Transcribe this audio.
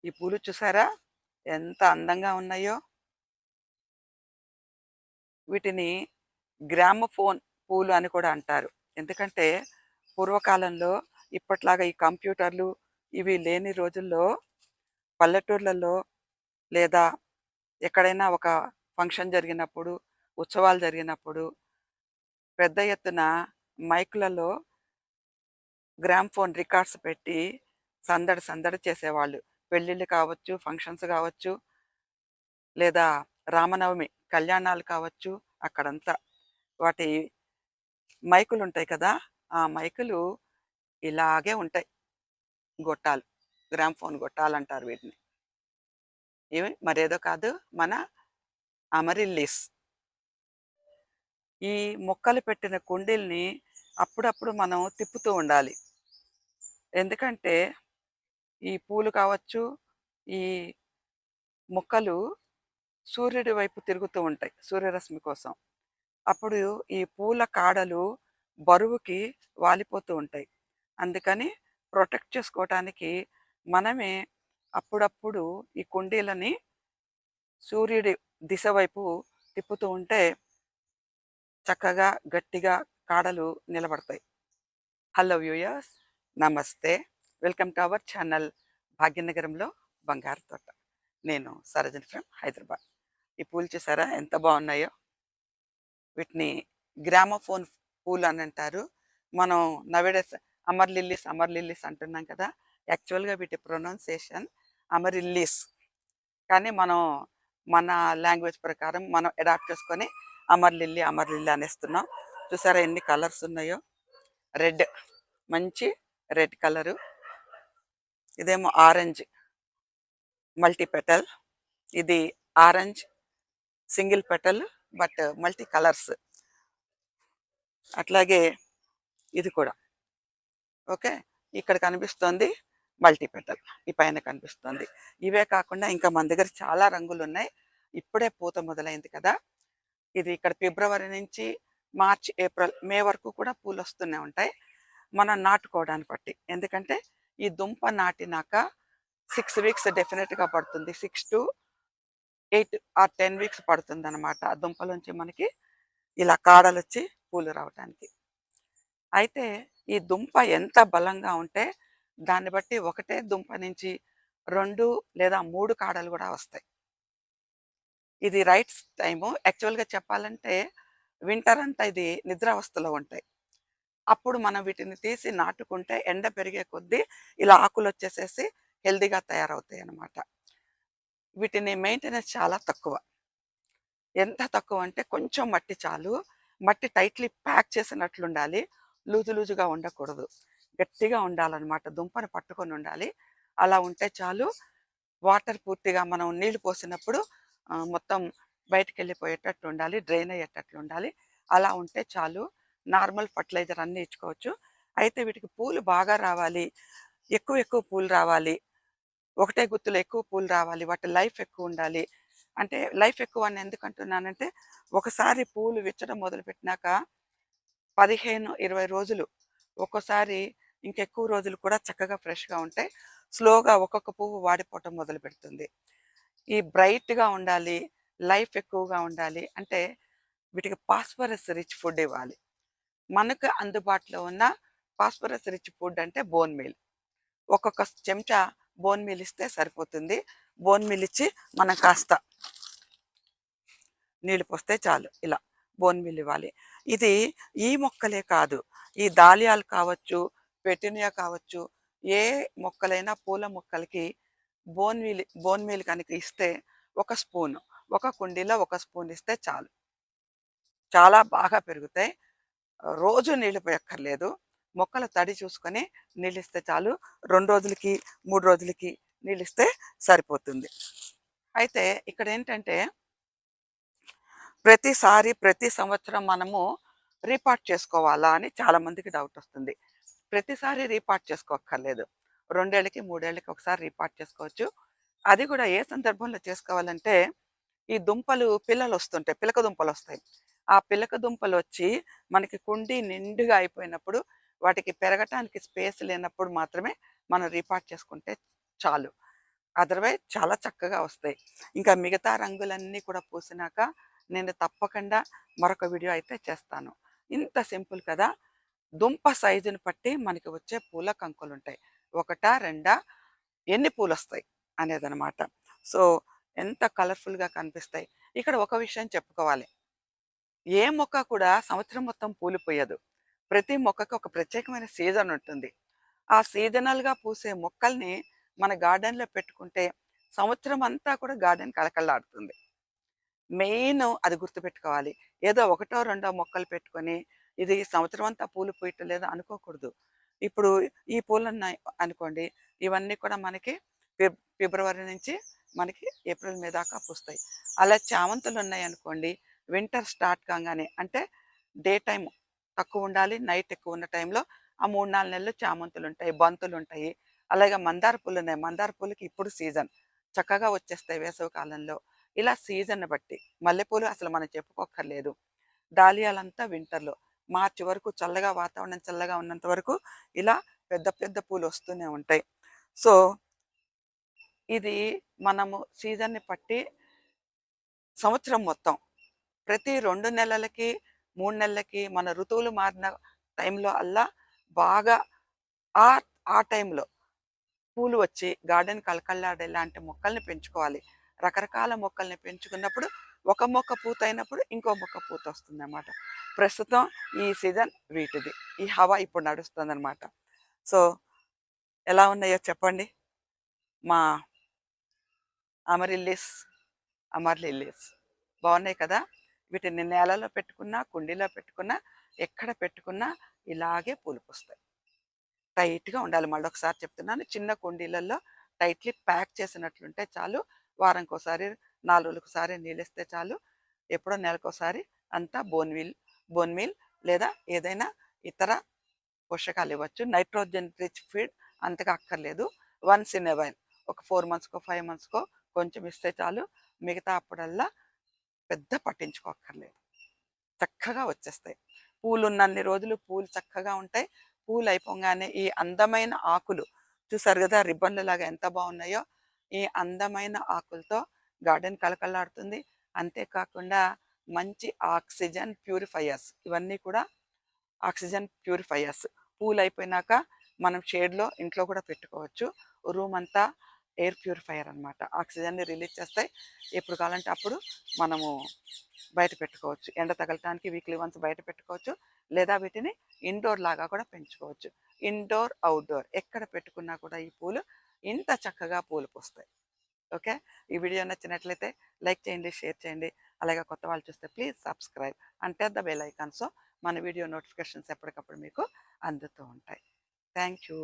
ఈ పూలు చూసారా? ఎంత అందంగా ఉన్నాయో. వీటిని గ్రామోఫోన్ పూలు అని కూడా అంటారు. ఎందుకంటే పూర్వకాలంలో ఇప్పట్లాగా ఈ కంప్యూటర్లు ఇవి లేని రోజుల్లో పల్లెటూర్లలో లేదా ఎక్కడైనా ఒక ఫంక్షన్ జరిగినప్పుడు, ఉత్సవాలు జరిగినప్పుడు పెద్ద ఎత్తున మైకులలో గ్రామ్‌ఫోన్ రికార్డ్స్ పెట్టి సందడి సందడి చేసేవాళ్ళు. పెళ్ళిళ్ళు కావచ్చు, ఫంక్షన్స్ కావచ్చు, లేదా రామనవమి కళ్యాణాలు కావచ్చు, అక్కడంతా వాటి మైకులుంటాయి కదా! ఆ మైకులు ఇలాగే ఉంటాయి గొట్టాలు. గ్రామ్‌ఫోన్ గొట్టాలంటారు వీటిని. ఇవి మరేదో కాదు మన అమరిల్లీస్. ఈ మొక్కలు పెట్టిన కుండీల్ని అప్పుడప్పుడు మనం తిప్పుతూ ఉండాలి. ఎందుకంటే ఈ పూలు కావచ్చు, ఈ మొక్కలు సూర్యుడి వైపు తిరుగుతూ ఉంటాయి సూర్యరశ్మి కోసం. అప్పుడు ఈ పూల కాడలు బరువుకి వాలిపోతూ ఉంటాయి. అందుకని ప్రొటెక్ట్ చేసుకోవటానికి మనమే అప్పుడప్పుడు ఈ కుండీలని సూర్యుడి దిశ వైపు తిప్పుతూ ఉంటే చక్కగా గట్టిగా కాడలు నిలబడతాయి. హలో వ్యూయర్స్, నమస్తే. వెల్కమ్ టు అవర్ ఛానల్ భాగ్యనగరంలో బంగారు తోట. నేను సరోజిని ఫ్రమ్ హైదరాబాద్. ఈ పూలు చూసారా ఎంత బాగున్నాయో? వీటిని గ్రామోఫోన్ పూలు అని అంటారు. మనం నవేడేస్ అమర్ లిల్లీస్ అంటున్నాం కదా! యాక్చువల్‌గా వీటి ప్రొనౌన్సియేషన్ అమరిల్లీస్. కానీ మనం మన లాంగ్వేజ్ ప్రకారం మనం అడాప్ట్ చేసుకొని అమర్ లిల్లీ అనేస్తున్నాం. చూసారా ఎన్ని కలర్స్ ఉన్నాయో? రెడ్, మంచి రెడ్ కలరు. ఇదేమో ఆరెంజ్ మల్టీ పెటల్. ఇది orange single petal but multi colours. అట్లాగే ఇది కూడా. ఓకే. ఇక్కడ కనిపిస్తోంది మల్టీ పెటల్. ఈ పైన కనిపిస్తోంది. ఇవే కాకుండా ఇంకా మన దగ్గర చాలా రంగులున్నాయి. ఇప్పుడే పూత మొదలైంది కదా! ఇది ఇక్కడ ఫిబ్రవరి నుంచి మార్చ్, ఏప్రిల్, మే వరకు కూడా పూలొస్తూనే ఉంటాయి. మనం నాటుకోవడాన్ని బట్టి. ఎందుకంటే ఈ దుంప నాటినాక 6 వీక్స్ డెఫినిట్‌గా పడుతుంది. 6-8 ఆర్ 10 వీక్స్ పడుతుందనమాట. ఆ దుంపలోంచి మనకి ఇలా కాడలొచ్చి పూలు రావటానికి. అయితే ఈ దుంప ఎంత బలంగా ఉంటే దాన్ని బట్టి ఒకటే దుంప నుంచి 2 లేదా 3 కాడలు గూడా వస్తాయి. ఇది రైట్ టైము. యాక్చువల్‌గా చెప్పాలంటే వింటర్ అంతా ఇది నిద్రావస్థలో ఉంటాయి. అప్పుడు మనం వీటిని తీసి నాటుకుంటే ఎండ పెరిగే కొద్దీ ఇలా ఆకులొచ్చేసేసి హెల్తీగా తయారవుతాయన్నమాట. వీటిని మెయింటెనెన్స్ చాలా తక్కువ. ఎంత తక్కువంటే కొంచెం మట్టి చాలు. మట్టి టైట్‌లీ ప్యాక్ చేసినట్లుండాలి. లూజు లూజుగా ఉండకూడదు. గట్టిగా ఉండాలనమాట. దుంపను పట్టుకొనుండాలి. అలా ఉంటే చాలు. వాటర్ పూర్తిగా మనం నీళ్లు పోసినప్పుడు మొత్తం బయటికెళ్ళిపోయేటట్లుండాలి. డ్రైన్ అయ్యేటట్లుండాలి. అలా ఉంటే చాలు. నార్మల్ ఫర్టిలైజర్ అన్నీ ఇచ్చుకోవచ్చు. అయితే వీటికి పూలు బాగా రావాలి. ఎక్కువ ఎక్కువ పూలు రావాలి. ఒకటే గుత్తులో ఎక్కువ పూలు రావాలి. వాటి లైఫ్ ఎక్కువుండాలి. అంటే లైఫ్ ఎక్కువని ఎందుకంటున్నానంటే, ఒకసారి పూలు విచ్చడం మొదలుపెట్టినాక 15, 20 రోజులు, ఒక్కోసారి ఇంకెక్కువ రోజులు కూడా చక్కగా ఫ్రెష్‌గా ఉంటాయి. స్లోగా ఒక్కొక్క పువ్వు వాడిపోవటం మొదలుపెడుతుంది. ఈ బ్రైట్‌గా ఉండాలి, లైఫ్ ఎక్కువగా ఉండాలి అంటే వీటికి ఫాస్ఫరస్ రిచ్ ఫుడ్ ఇవ్వాలి. మనకు అందుబాటులో ఉన్న ఫాస్ఫరస్ రిచ్ ఫుడ్ అంటే బోన్ మీల్. ఒక్కొక్క చెంచా బోన్ మీల్ ఇస్తే సరిపోతుంది. బోన్ మీల్ ఇచ్చి మనం కాస్త నీళ్ళు పోస్తే చాలు. ఇలా బోన్ మీల్ ఇవ్వాలి. ఇది ఈ మొక్కలే కాదు. ఈ దాలియాలు కావచ్చు, పెటూనియా కావచ్చు, ఏ మొక్కలైనా పూల మొక్కలకి బోన్ మీల్ కనుక ఇస్తే ఒక స్పూను, ఒక కుండీలో ఒక స్పూన్ ఇస్తే చాలు. చాలా బాగా పెరుగుతాయి. రోజు నీళ్ళు పోయక్కర్లేదు. మొక్కల తడి చూసుకొని నీళ్ళిస్తే చాలు. 2 రోజులకి, 3 రోజులకి నీళ్ళిస్తే సరిపోతుంది. అయితే ఇక్కడేంటంటే ప్రతిసారి, ప్రతి సంవత్సరం మనము రీపాట్ చేసుకోవాలా అని చాలామందికి డౌటొస్తుంది. ప్రతిసారి రీపాట్ చేసుకోక్కర్లేదు. 2 ఏళ్ళకి, 3 ఏళ్ళకి ఒకసారి రీపాట్ చేసుకోవచ్చు. అది కూడా ఏ సందర్భంలో చేసుకోవాలంటే, ఈ దుంపలు పిల్లలొస్తుంటాయి. పిలక దుంపలొస్తాయి. ఆ పిలక దుంపలొచ్చి మనకి కుండీ నిండుగా అయిపోయినప్పుడు, వాటికి పెరగటానికి స్పేస్ లేనప్పుడు మాత్రమే మనం రీపాట్ చేసుకుంటే చాలు. అదర్వైజ్ చాలా చక్కగా వస్తాయి. ఇంకా మిగతా రంగులన్నీ కూడా పూసినాక నేను తప్పకుండా మరొక వీడియో అయితే చేస్తాను. ఇంత సింపుల్ కదా! దుంప సైజుని బట్టి మనకి వచ్చే పూల కంకులుంటాయి. ఒకటా, రెండా, ఎన్ని పూలొస్తాయి అనేదనమాట. సో, ఎంత కలర్‌ఫుల్‌గా కనిపిస్తాయి. ఇక్కడ ఒక విషయం చెప్పుకోవాలి. ఏ మొక్క కూడా సంవత్సరం మొత్తం పూలు పూయదు. ప్రతి మొక్కకి ఒక ప్రత్యేకమైన సీజన్ ఉంటుంది. ఆ సీజనల్‌గా పూసే మొక్కల్ని మన గార్డెన్‌లో పెట్టుకుంటే సంవత్సరం అంతా కూడా గార్డెన్ కళకళలాడుతుంది. మెయిన్ అది గుర్తుపెట్టుకోవాలి. ఏదో ఒకటో, రెండో మొక్కలు పెట్టుకొని, ఇది సంవత్సరం అంతా పూలు పూయటం లేదు అనుకోకూడదు. ఇప్పుడు ఈ పూలున్నాయి అనుకోండి, ఇవన్నీ కూడా మనకి ఫిబ్రవరి నుంచి మనకి ఏప్రిల్, మే దాకా పూస్తాయి. అలా చామంతులున్నాయనుకోండి, వింటర్ స్టార్ట్ కాంగానే అంటే డే టైమ్ తక్కువుండాలి, నైట్ ఎక్కువున్న టైంలో ఆ 3, 4 నెలలు చామంతులుంటాయి, బంతులుంటాయి. అలాగే మందార పూలున్నాయి. మందార పూలకి ఇప్పుడు సీజన్. చక్కగా వచ్చేస్తాయి వేసవి కాలంలో. ఇలా సీజన్‌ని బట్టి. మల్లెపూలు అసలు మనం చెప్పుకోక్కర్లేదు. డాలియాలంతా వింటర్‌లో. మార్చి వరకు చల్లగా వాతావరణం చల్లగా ఉన్నంత వరకు ఇలా పెద్ద పెద్ద పూలొస్తూనే ఉంటాయి. సో, ఇది మనము సీజన్‌ని బట్టి సంవత్సరం మొత్తం ప్రతి 2 నెలలకి, 3 నెలలకి మన ఋతువులు మారిన టైంలో అల్లా బాగా ఆ ఆ టైంలో పూలు వచ్చి గార్డెన్ కళకళలాడేలాంటి మొక్కల్ని పెంచుకోవాలి. రకరకాల మొక్కల్ని పెంచుకున్నప్పుడు ఒక మొక్క పూతయినప్పుడు ఇంకో మొక్క పూతొస్తుందనమాట. ప్రస్తుతం ఈ సీజన్ వీటిది. ఈ హవా ఇప్పుడు నడుస్తుందనమాట. సో, ఎలా ఉన్నాయో చెప్పండి? మా అమరిల్లిస్, అమర్ లిల్లీస్ బావున్నాయి కదా! వీటిని నేలలో పెట్టుకున్నా, కుండీలో పెట్టుకున్నా, ఎక్కడ పెట్టుకున్నా ఇలాగే పూలు పూస్తాయి. టైట్‌గా ఉండాలి. మళ్ళొకసారి చెప్తున్నాను. చిన్న కుండీలలో టైట్‌లీ ప్యాక్ చేసినట్లుంటే చాలు. వారానికోసారి, 4 రోజులకోసారి నీళ్ళిస్తే చాలు. ఎప్పుడో నెలకోసారి అంతా బోన్ మీల్ లేదా ఏదైనా ఇతర పోషకాలివ్వచ్చు. నైట్రోజన్ రిచ్ ఫీడ్ అంతగా అక్కర్లేదు. వన్స్ ఇన్ ఎ వైల్ ఒక 4 మంత్స్‌కో, 5 మంత్స్‌కో కొంచెం ఇస్తే చాలు. మిగతా అప్పుడల్లా పెద్ద పట్టించుకోక్కర్లేదు. చక్కగా వచ్చేస్తాయి. పూలున్నన్ని రోజులు పూలు చక్కగా ఉంటాయి. పూలయిపోంగానే ఈ అందమైన ఆకులు చూసారు గదా! రిబ్బన్‌లలాగా ఎంత బావున్నాయో. ఈ అందమైన ఆకులతో గార్డెన్ కళకళలాడుతుంది. అంతే కాకుండా మంచి ఆక్సిజన్ ప్యూరిఫైయర్స్ ఇవన్నీ కూడా ఆక్సిజన్ ప్యూరిఫైయర్స్. పూలయిపోయినాక మనం షేడ్‌లో ఇంట్లో కూడా పెట్టుకోవచ్చు. రూమంతా ఎయిర్ ప్యూరిఫైయర్ అనమాట. ఆక్సిజన్‌ని రిలీజ్ చేస్తాయి. ఎప్పుడు కావాలంటే అప్పుడు మనము బయట పెట్టుకోవచ్చు. ఎండ తగలటానికి వీక్లీ వన్స్ బయట పెట్టుకోవచ్చు. లేదా వీటిని ఇండోర్ లాగా కూడా పెంచుకోవచ్చు. ఇండోర్, ఔట్‌డోర్ ఎక్కడ పెట్టుకున్నా కూడా ఈ పూలు ఇంత చక్కగా పూలు పూస్తాయి. ఓకే. ఈ వీడియో నచ్చినట్లయితే లైక్ చేయండి, షేర్ చేయండి. అలాగే కొత్త వాళ్ళు చూస్తే please subscribe and touch the bell icon. So మన వీడియో నోటిఫికేషన్స్ ఎప్పటికప్పుడు మీకు అందుతూ ఉంటాయి. Thank you.